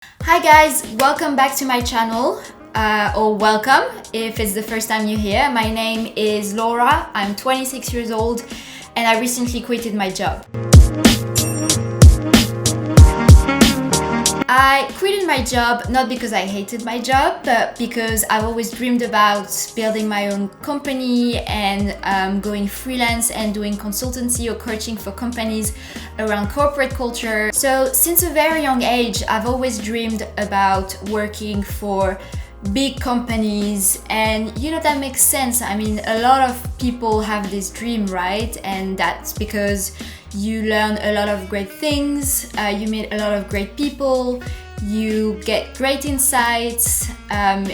Hi guys, welcome back to my channel, or welcome if it's the first time you're here. My name is Laura, I'm 26 years old and I recently quitted my job. I quitted my job not because I hated my job, but because I've always dreamed about building my own company and going freelance and doing consultancy or coaching for companies around corporate culture. So since a very young age, I've always dreamed about working for big companies, and that makes sense. I mean, a lot of people have this dream, right? And that's because you learn a lot of great things, you meet a lot of great people, you get great insights,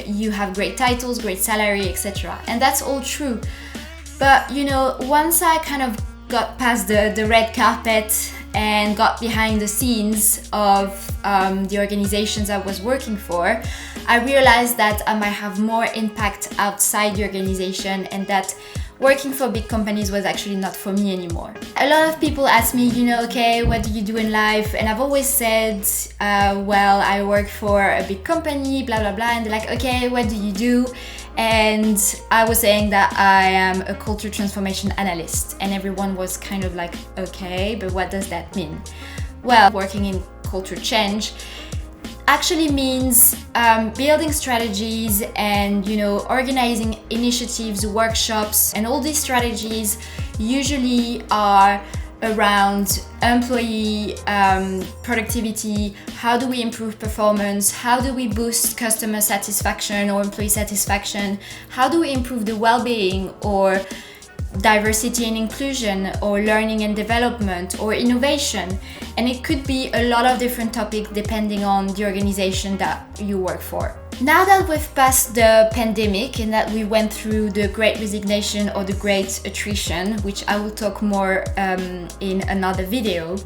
you have great titles, great salary, etc. And that's all true. But once I kind of got past the red carpet and got behind the scenes of the organizations I was working for, I realized that I might have more impact outside the organization and that working for big companies was actually not for me anymore. A lot of people ask me, okay, what do you do in life? And I've always said, well, I work for a big company, blah, blah, blah. And they're like, okay, what do you do? And I was saying that I am a culture transformation analyst. And everyone was kind of like, okay, but what does that mean? Well, working in culture change actually means building strategies and organizing initiatives, workshops, and all these strategies usually are around employee productivity. How do we improve performance? How do we boost customer satisfaction or employee satisfaction? How do we improve the well-being or diversity and inclusion, or learning and development, or innovation? And it could be a lot of different topics depending on the organization that you work for. Now that we've passed the pandemic and that we went through the great resignation or the great attrition, which I will talk more in another video,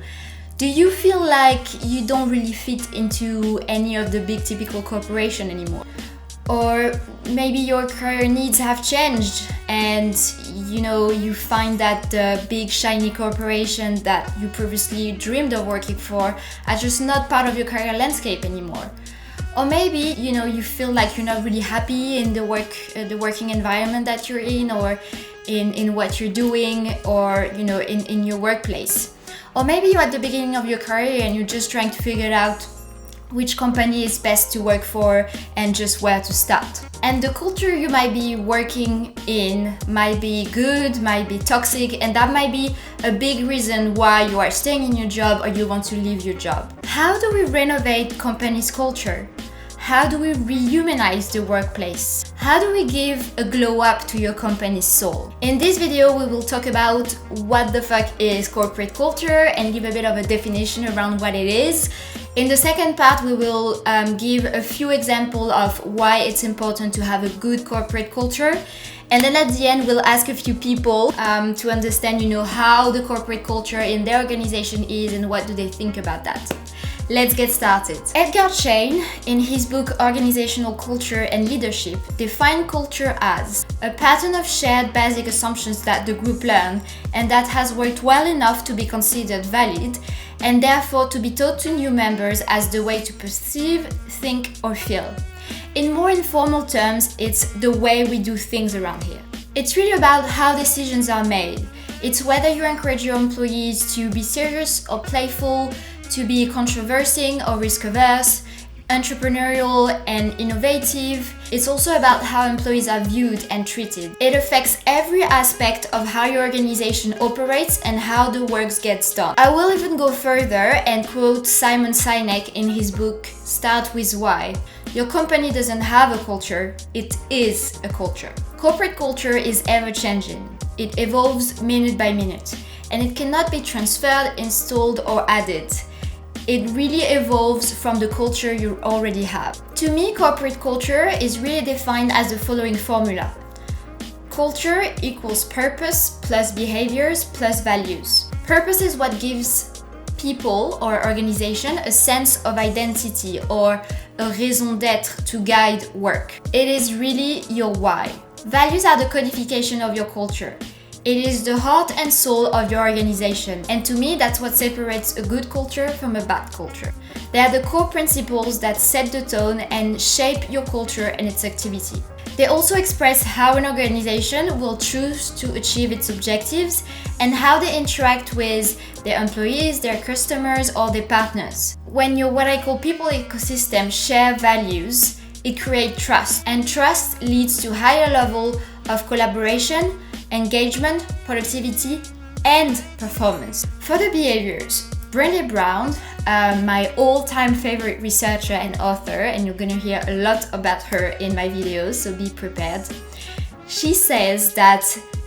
do you feel like you don't really fit into any of the big typical corporation anymore? Or maybe your career needs have changed and you find that the big shiny corporation that you previously dreamed of working for are just not part of your career landscape anymore. Or maybe you feel like you're not really happy in the working environment that you're in, or in what you're doing, or in your workplace. Or maybe you're at the beginning of your career and you're just trying to figure out which company is best to work for and just where to start. And the culture you might be working in might be good, might be toxic, and that might be a big reason why you are staying in your job or you want to leave your job. How do we renovate company's culture? How do we rehumanize the workplace? How do we give a glow up to your company's soul? In this video, we will talk about what the fuck is corporate culture and give a bit of a definition around what it is. In the second part, we will give a few examples of why it's important to have a good corporate culture. And then at the end, we'll ask a few people to understand, how the corporate culture in their organization is and what do they think about that. Let's get started. Edgar Schein, in his book Organizational Culture and Leadership, defined culture as a pattern of shared basic assumptions that the group learn and that has worked well enough to be considered valid, and therefore to be taught to new members as the way to perceive, think, or feel. In more informal terms, it's the way we do things around here. It's really about how decisions are made. It's whether you encourage your employees to be serious or playful, to be controversing or risk-averse, entrepreneurial and innovative. It's also about how employees are viewed and treated. It affects every aspect of how your organization operates and how the work gets done. I will even go further and quote Simon Sinek in his book Start With Why. Your company doesn't have a culture, it is a culture. Corporate culture is ever-changing. It evolves minute by minute, and it cannot be transferred, installed, or added. It really evolves from the culture you already have. To me, corporate culture is really defined as the following formula. Culture equals purpose plus behaviors plus values. Purpose is what gives people or organization a sense of identity or a raison d'être to guide work. It is really your why. Values are the codification of your culture. It is the heart and soul of your organization, and to me that's what separates a good culture from a bad culture. They are the core principles that set the tone and shape your culture and its activity. They also express how an organization will choose to achieve its objectives and how they interact with their employees, their customers, or their partners. When your what I call people ecosystem share values, it creates trust, and trust leads to higher level of collaboration, engagement, productivity, and performance. For the behaviors, Brené Brown, my all-time favorite researcher and author, and you're gonna hear a lot about her in my videos, so be prepared. She says that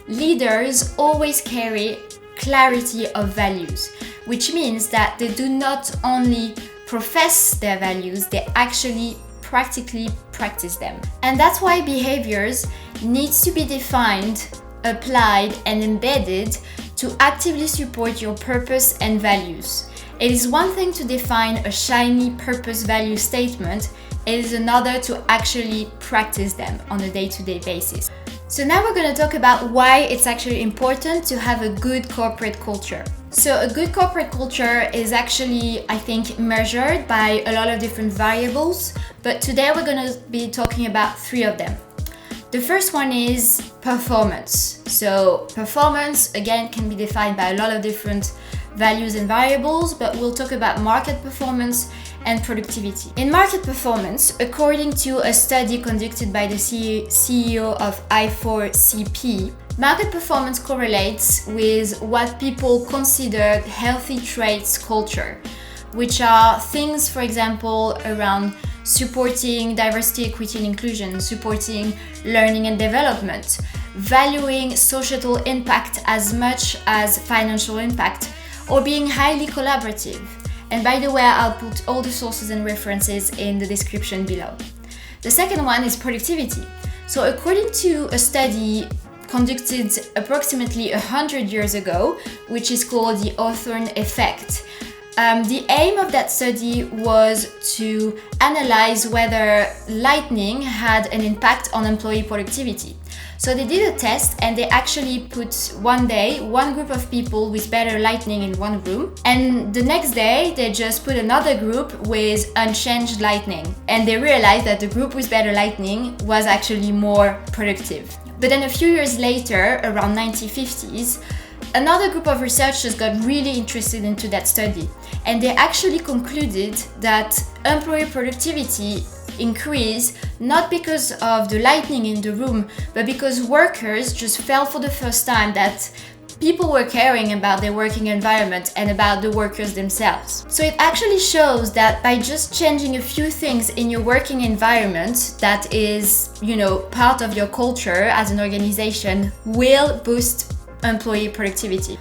leaders always carry clarity of values, which means that they do not only profess their values, they actually practically practice them. And that's why behaviors needs to be defined, applied, and embedded to actively support your purpose and values. It is one thing to define a shiny purpose value statement, it is another to actually practice them on a day-to-day basis. So now we're going to talk about why it's actually important to have a good corporate culture. So a good corporate culture is actually, I think, measured by a lot of different variables, but today we're going to be talking about 3 of them. The first one is performance. So performance, again, can be defined by a lot of different values and variables, but we'll talk about market performance and productivity. In market performance, according to a study conducted by the CEO of I4CP, market performance correlates with what people consider healthy traits culture, which are things, for example, around supporting diversity, equity, and inclusion, supporting learning and development, valuing societal impact as much as financial impact, or being highly collaborative. And by the way, I'll put all the sources and references in the description below. The second one is productivity. So according to a study conducted approximately 100 years ago, which is called the Hawthorne effect, the aim of that study was to analyze whether lightning had an impact on employee productivity. So they did a test and they actually put one day one group of people with better lighting in one room, and the next day they just put another group with unchanged lighting, and they realized that the group with better lighting was actually more productive. But then a few years later, around 1950s, another group of researchers got really interested into that study, and they actually concluded that employee productivity increased not because of the lighting in the room, but because workers just felt for the first time that people were caring about their working environment and about the workers themselves. So it actually shows that by just changing a few things in your working environment that is, part of your culture as an organization will boost employee productivity.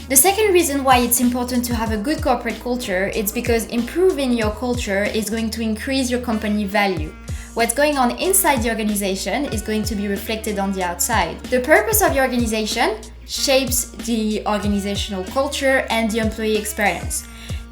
The second reason why it's important to have a good corporate culture is because improving your culture is going to increase your company value. What's going on inside the organization is going to be reflected on the outside. The purpose of your organization shapes the organizational culture and the employee experience.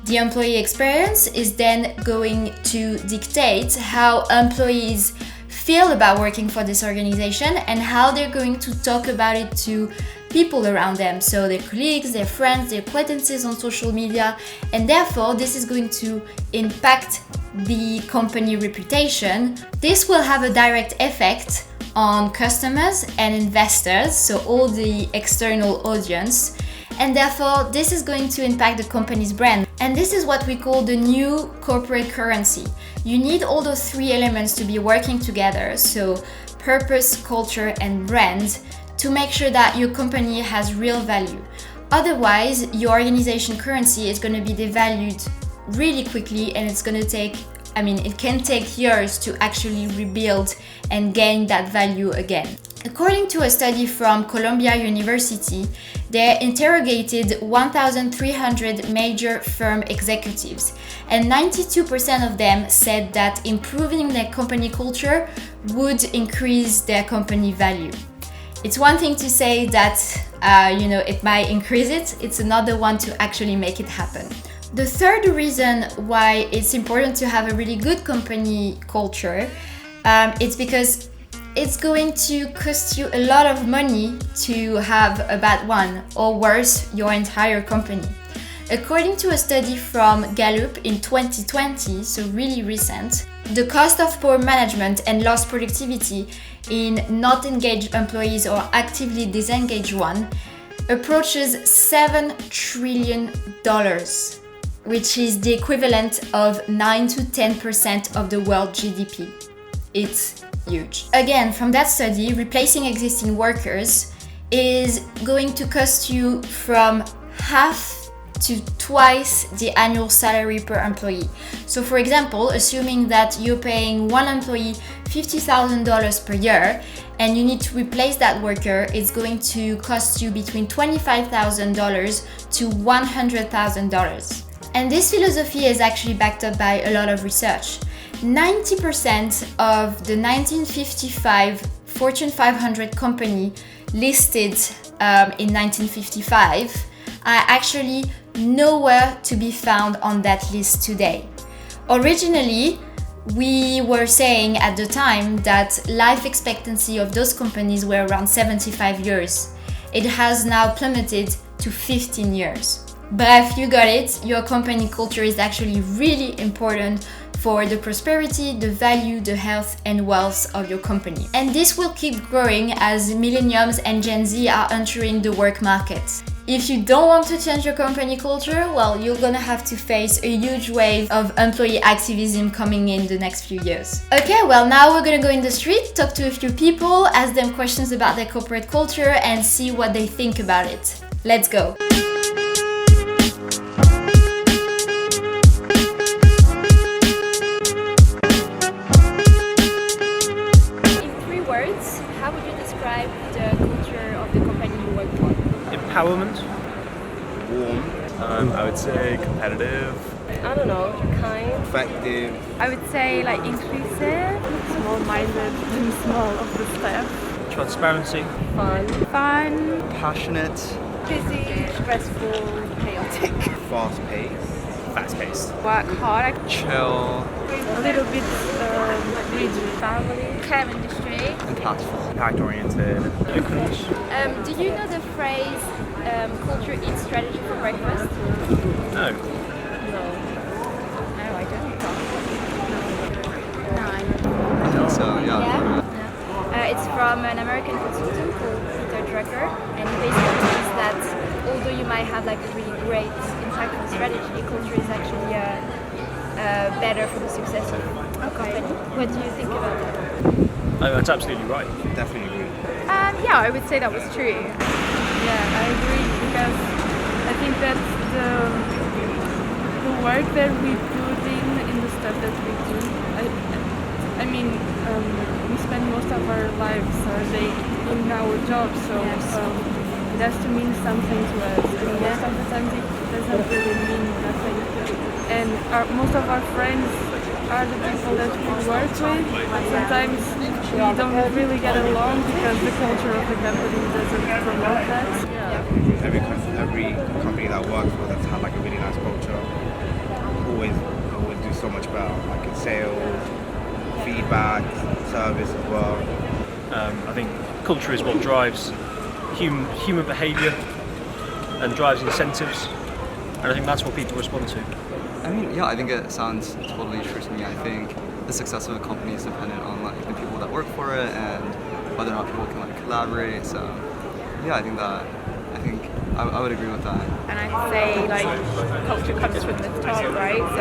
The employee experience is then going to dictate how employees feel about working for this organization and how they're going to talk about it to people around them, so their colleagues, their friends, their acquaintances on social media, and therefore this is going to impact the company reputation. This will have a direct effect on customers and investors, so all the external audience, and therefore this is going to impact the company's brand. And this is what we call the new corporate currency. You need all those 3 elements to be working together, so purpose, culture, and brand, to make sure that your company has real value. Otherwise, your organization currency is going to be devalued really quickly, and it's going to take, it can take years to actually rebuild and gain that value again. According to a study from Columbia University, they interrogated 1,300 major firm executives, and 92% of them said that improving their company culture would increase their company value. It's one thing to say that, it might increase it. It's another one to actually make it happen. The third reason why it's important to have a really good company culture, it's because it's going to cost you a lot of money to have a bad one, or worse, your entire company. According to a study from Gallup in 2020, so really recent, the cost of poor management and lost productivity in not engaged employees or actively disengaged one approaches $7 trillion, which is the equivalent of 9 to 10% of the world GDP. It's huge. Again, from that study, replacing existing workers is going to cost you from half to twice the annual salary per employee. So for example, assuming that you're paying one employee $50,000 per year and you need to replace that worker, it's going to cost you between $25,000 to $100,000. And this philosophy is actually backed up by a lot of research. 90% of the 1955 Fortune 500 company listed in 1955 are actually nowhere to be found on that list today. Originally, we were saying at the time that life expectancy of those companies were around 75 years. It has now plummeted to 15 years. Bref, you got it. Your company culture is actually really important for the prosperity, the value, the health and wealth of your company. And this will keep growing as millennials and Gen Z are entering the work market. If you don't want to change your company culture, well, you're gonna have to face a huge wave of employee activism coming in the next few years. Okay, well, now we're gonna go in the street, talk to a few people, ask them questions about their corporate culture and see what they think about it. Let's go. How would you describe the culture of the company you work for? Empowerment. Warm. I would say competitive. I don't know, kind. Effective. I would say like inclusive, small-minded and small of the staff. Transparency. Fun. Passionate. Busy, stressful, chaotic. Fast-paced. Fast-paced. Work hard. Chill. A little bit rigid. Family. Care industry. Impactful. Impact-oriented. Openness. Do you know the phrase culture eats strategy for breakfast? No. No. No, I don't. I think so, yeah. It's from an American consultant called Peter Drucker, and he basically means that although you might have like a really great, impactful strategy, culture is actually better for the success of a company. What do you think about that? Oh, that's absolutely right. Definitely agree. Yeah, I would say that was true. Yeah, I agree because I think that the work that we put in the stuff that we do, I mean, we spend most of our lives in our jobs, so it has to mean something to us. And most of the time it doesn't really mean nothing. And most of our friends are the people that we work with. Sometimes we don't really get along because the culture of the company doesn't promote that. Every company that I work for that's had like a really nice culture always do so much better, like in sales, feedback, service as well. I think culture is what drives human behaviour and drives incentives, and I think that's what people respond to. I mean, yeah, I think it sounds totally true to me. I think the success of a company is dependent on like the people that work for it and whether or not people can like collaborate. So, yeah, I think I would agree with that. And I'd say like culture comes from the top, right? So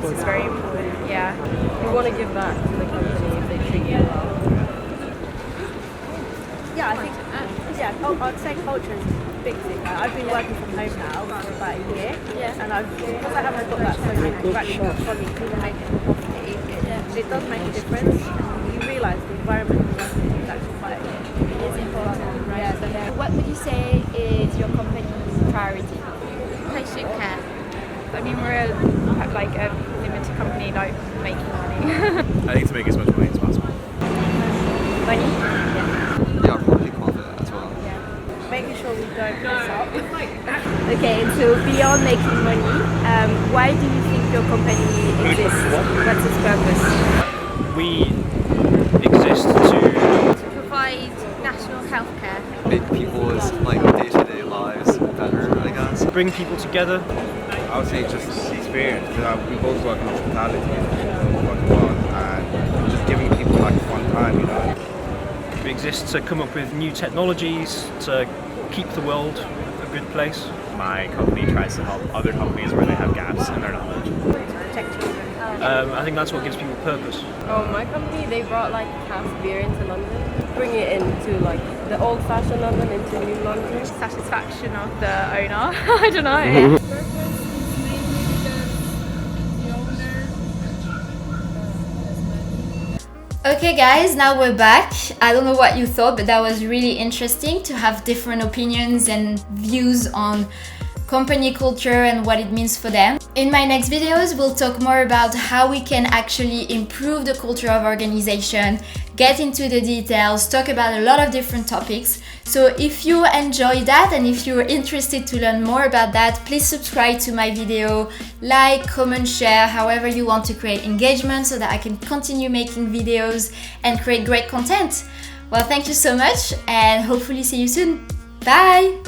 this is very important. Yeah. You want to give back to the company if they treat you well. Yeah, I think, I'd say culture is a big thing. I've been working from home now for about a year, and because I haven't got that social interaction with colleagues who make it coffee, it does make a difference. You realise the environment you're working in is actually quite Important, right? Yeah. What would you say is your company's priority? Patient care. I mean, we're like a limited company, like making money. I think to make as much money as possible. Money? Yeah, probably confident as well. making sure we don't mess up. Okay, so beyond making money, why do you think your company exists? What's its purpose? We exist exist to Provide national healthcare. Make people's like day-to-day lives better, I guess. bring people together. I would say just the experience, because we both work in hospitality and we work in bars, and just giving people like a fun time, you know. We exist to come up with new technologies to keep the world a good place. My company tries to help other companies where they have gaps in their knowledge. Protect children. I think that's what gives people purpose. Oh, my company, they brought like craft beer into London, bring it into like the old-fashioned London into new London. Satisfaction of the owner. I don't know. Okay guys, now we're back. I don't know what you thought, but that was really interesting to have different opinions and views on company culture and what it means for them. In my next videos, we'll talk more about how we can actually improve the culture of organization, get into the details, talk about a lot of different topics. So if you enjoy that and if you're interested to learn more about that, please subscribe to my video, like, comment, share, however you want to create engagement so that I can continue making videos and create great content. Well, thank you so much and hopefully see you soon. Bye!